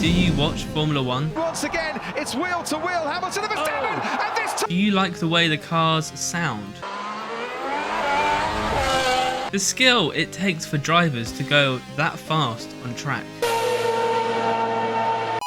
Do you watch Formula One? Once again, it's wheel to wheel. Hamilton and Verstappen, and this time. Do you like the way the cars sound? The skill it takes for drivers to go that fast on track.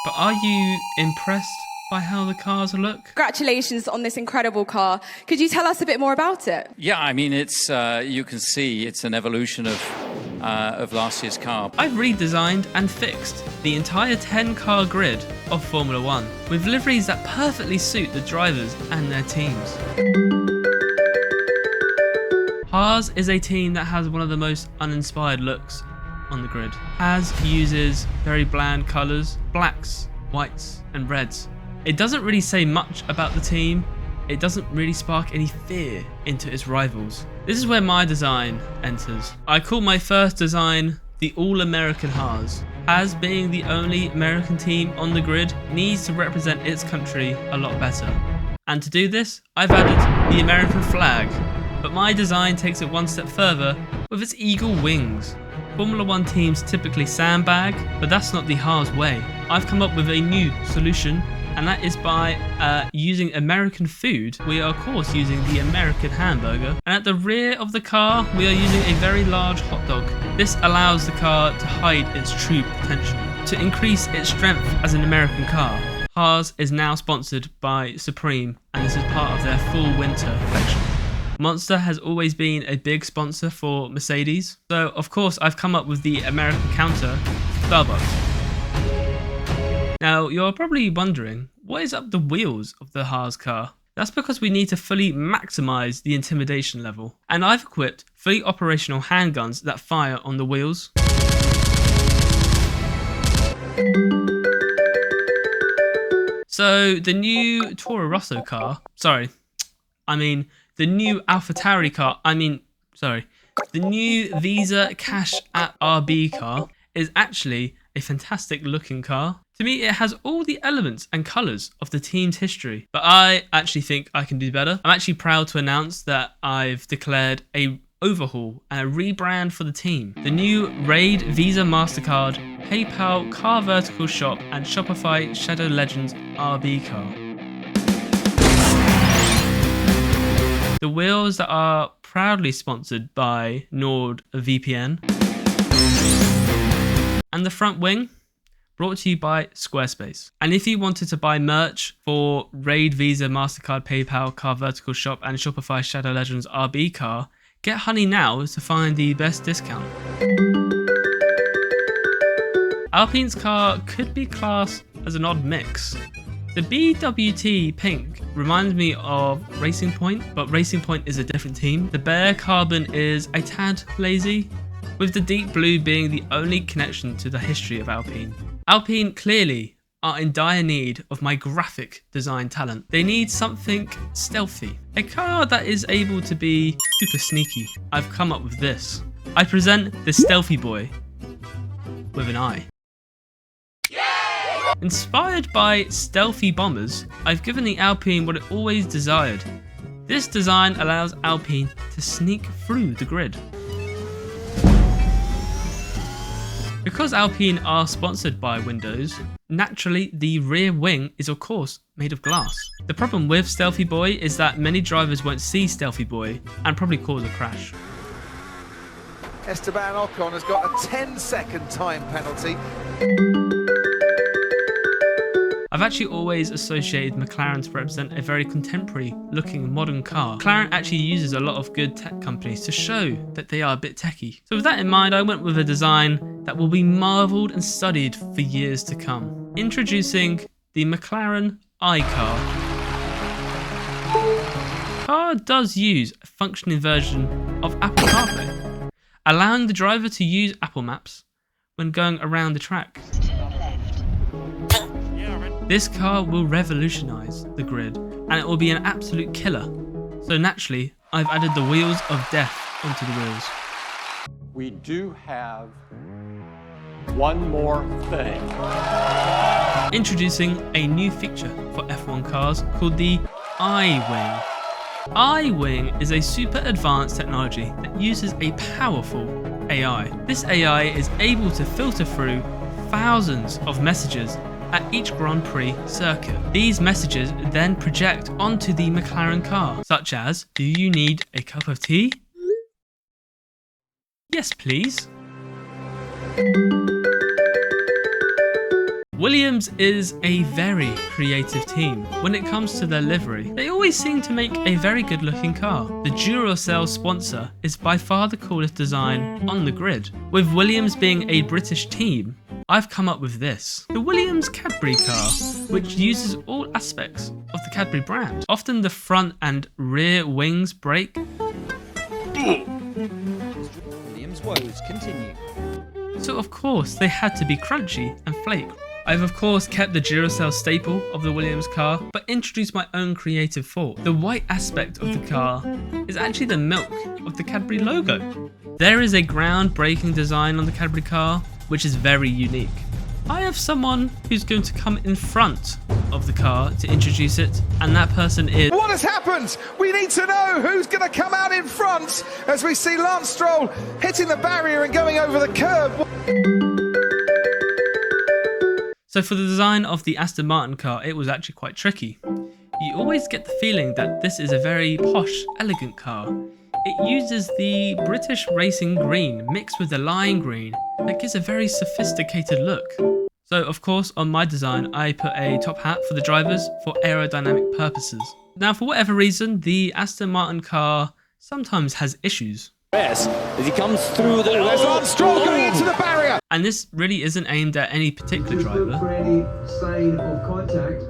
But are you impressed by how the cars look? Congratulations on this incredible car. Could you tell us a bit more about it? Yeah, I mean, it's you can see it's an evolution of last year's car. I've redesigned and fixed the entire 10-car grid of Formula One with liveries that perfectly suit the drivers and their teams. Haas is a team that has one of the most uninspired looks on the grid. Haas uses very bland colours, blacks, whites and reds. It doesn't really say much about the team. It doesn't really spark any fear into its rivals. This is where my design enters. I call my first design the All-American Haas. Haas, being the only American team on the grid, needs to represent its country a lot better. And to do this, I've added the American flag. But my design takes it one step further with its eagle wings. Formula One teams typically sandbag, but that's not the Haas way. I've come up with a new solution, and that is by using American food. We are of course using the American hamburger, and at the rear of the car we are using a very large hot dog. This allows the car to hide its true potential, to increase its strength as an American car. Haas is now sponsored by Supreme, and this is part of their full winter collection. Monster has always been a big sponsor for Mercedes, so of course I've come up with the American counter, Starbucks. Now you're probably wondering, what is up the wheels of the Haas car? That's because we need to fully maximise the intimidation level, and I've equipped fully operational handguns that fire on the wheels. So the new Toro Rosso car, the new AlphaTauri car, the new Visa Cash App RB car is actually a fantastic looking car. To me, it has all the elements and colours of the team's history, but I actually think I can do better. I'm actually proud to announce that I've declared a overhaul and a rebrand for the team. The new Raid Visa MasterCard, PayPal Car Vertical Shop and Shopify Shadow Legends RB car. The wheels that are proudly sponsored by NordVPN. And the front wing brought to you by Squarespace. And if you wanted to buy merch for Raid Visa, MasterCard, PayPal, Car Vertical Shop and Shopify Shadow Legends RB car, get Honey now to find the best discount. Alpine's car could be classed as an odd mix. The BWT pink reminds me of Racing Point, but Racing Point is a different team. The bare carbon is a tad lazy, with the deep blue being the only connection to the history of Alpine. Alpine clearly are in dire need of my graphic design talent. They need something stealthy, a car that is able to be super sneaky. I've come up with this. I present the Stealthy Boy with an eye. Inspired by stealthy bombers, I've given the Alpine what it always desired. This design allows Alpine to sneak through the grid. Because Alpine are sponsored by Windows, naturally the rear wing is of course made of glass. The problem with Stealthy Boy is that many drivers won't see Stealthy Boy and probably cause a crash. Esteban Ocon has got a 10-second time penalty. I've actually always associated Mclaren to represent a very contemporary looking modern car. Mclaren actually uses a lot of good tech companies to show that they are a bit techie. So with that in mind, I went with a design that will be marvelled and studied for years to come. Introducing the McLaren iCar. The car does use a functioning version of Apple CarPlay, allowing the driver to use Apple Maps when going around the track. This car will revolutionise the grid and it will be an absolute killer. So naturally, I've added the wheels of death onto the wheels. We do have one more thing. Introducing a new feature for F1 cars called the iWing. iWing is a super advanced technology that uses a powerful AI. This AI is able to filter through thousands of messages at each Grand Prix circuit. These messages then project onto the McLaren car, such as, do you need a cup of tea? Yes, please. Williams is a very creative team when it comes to their livery. They always seem to make a very good looking car. The Duracell sponsor is by far the coolest design on the grid. With Williams being a British team, I've come up with this. The Williams Cadbury car, which uses all aspects of the Cadbury brand. Often the front and rear wings break. Williams woes continue. So of course they had to be crunchy and flake. I've of course kept the Duracell staple of the Williams car, but introduced my own creative thought. The white aspect of the car is actually the milk of the Cadbury logo. There is a groundbreaking design on the Cadbury car, which is very unique. I have someone who's going to come in front of the car to introduce it, and that person is... What has happened? We need to know who's going to come out in front as we see Lance Stroll hitting the barrier and going over the curb. So for the design of the Aston Martin car, it was actually quite tricky. You always get the feeling that this is a very posh, elegant car. It uses the British racing green mixed with the lime green that gives a very sophisticated look. So of course on my design I put a top hat for the drivers for aerodynamic purposes. Now for whatever reason the Aston Martin car sometimes has issues. As he comes through the... There's Lance Stroll going into the barrier. And this really isn't aimed at any particular driver. For any sign of contact.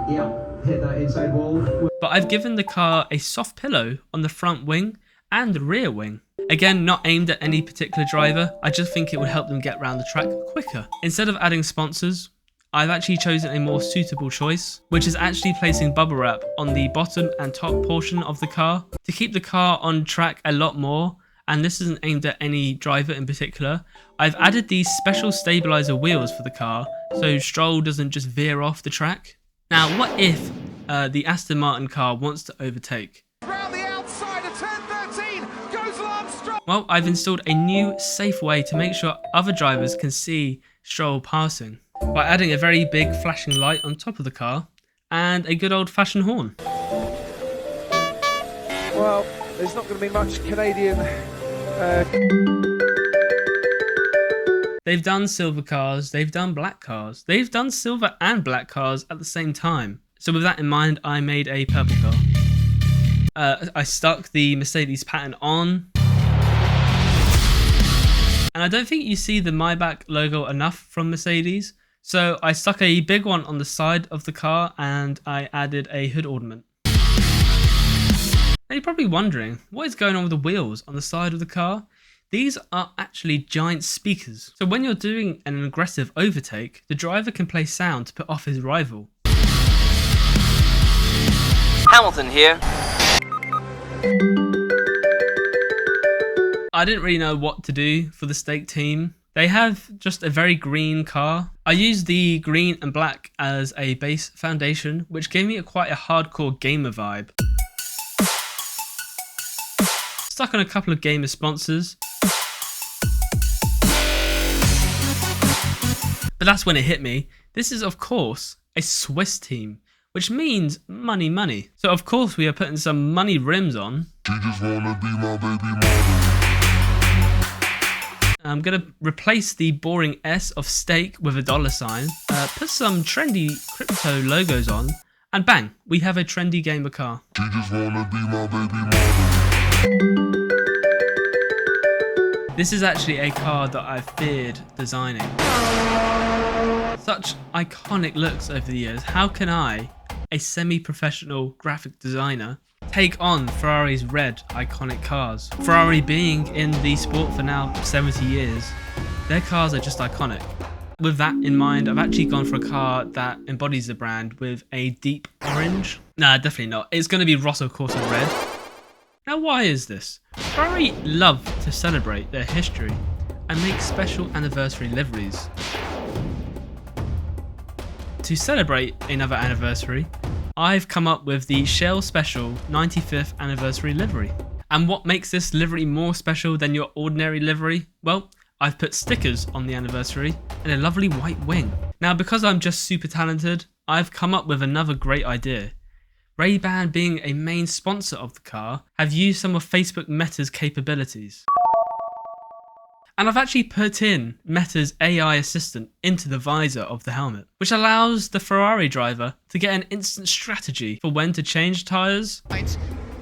Yeah, hit that inside wall. But I've given the car a soft pillow on the front wing and the rear wing. Again, not aimed at any particular driver, I just think it would help them get around the track quicker. Instead of adding sponsors, I've actually chosen a more suitable choice, which is actually placing bubble wrap on the bottom and top portion of the car to keep the car on track a lot more. And this isn't aimed at any driver in particular. I've added these special stabilizer wheels for the car so Stroll doesn't just veer off the track. Now, what if the Aston Martin car wants to overtake? Round the outside of turn 13 goes Lance Stroll. Well, I've installed a new safe way to make sure other drivers can see Stroll passing by adding a very big flashing light on top of the car and a good old-fashioned horn. Well, there's not going to be much Canadian. They've done silver cars, they've done black cars, they've done silver and black cars at the same time. So with that in mind, I made a purple car. I stuck the Mercedes pattern on. And I don't think you see the Maybach logo enough from Mercedes. So I stuck a big one on the side of the car and I added a hood ornament. Now you're probably wondering, what is going on with the wheels on the side of the car? These are actually giant speakers. So when you're doing an aggressive overtake, the driver can play sound to put off his rival. Hamilton here. I didn't really know what to do for the stake team. They have just a very green car. I used the green and black as a base foundation, which gave me quite a hardcore gamer vibe. Stuck on a couple of gamer sponsors. But that's when it hit me. This is of course a Swiss team, which means money money. So of course we are putting some money rims on. She just wanna be my baby mama. I'm going to replace the boring S of stake with a $sign, put some trendy crypto logos on, and bang, we have a trendy gamer car. She just wanna be my baby mama. This is actually a car that I've feared designing. Such iconic looks over the years. How can I, a semi-professional graphic designer, take on Ferrari's red iconic cars? Ferrari being in the sport for now 70 years, their cars are just iconic. With that in mind, I've actually gone for a car that embodies the brand with a deep orange. Nah, definitely not. It's going to be Rosso Corsa red. Now why is this? Ferrari love to celebrate their history and make special anniversary liveries. To celebrate another anniversary, I've come up with the Shell Special 95th anniversary livery. And what makes this livery more special than your ordinary livery? Well, I've put stickers on the anniversary and a lovely white wing. Now, because I'm just super talented, I've come up with another great idea. Ray-Ban, being a main sponsor of the car, have used some of Facebook Meta's capabilities. And I've actually put in Meta's AI assistant into the visor of the helmet, which allows the Ferrari driver to get an instant strategy for when to change tyres.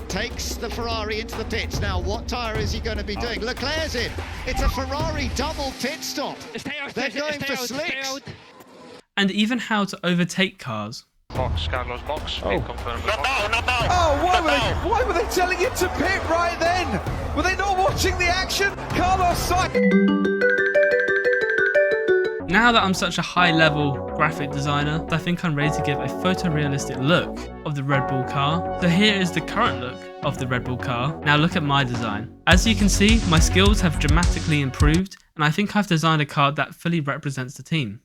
Takes the Ferrari into the pits. Now, what tyre is he going to be doing? Leclerc's in. It's a Ferrari double pit stop. They're going for slicks. And even how to overtake cars. Box, Carlos, box. Confirm. Oh, why were they telling you to pit right then? Were they not watching the action? Carlos Sainz. Now that I'm such a high-level graphic designer, I think I'm ready to give a photorealistic look of the Red Bull car. So here is the current look of the Red Bull car. Now look at my design. As you can see, my skills have dramatically improved, and I think I've designed a car that fully represents the team.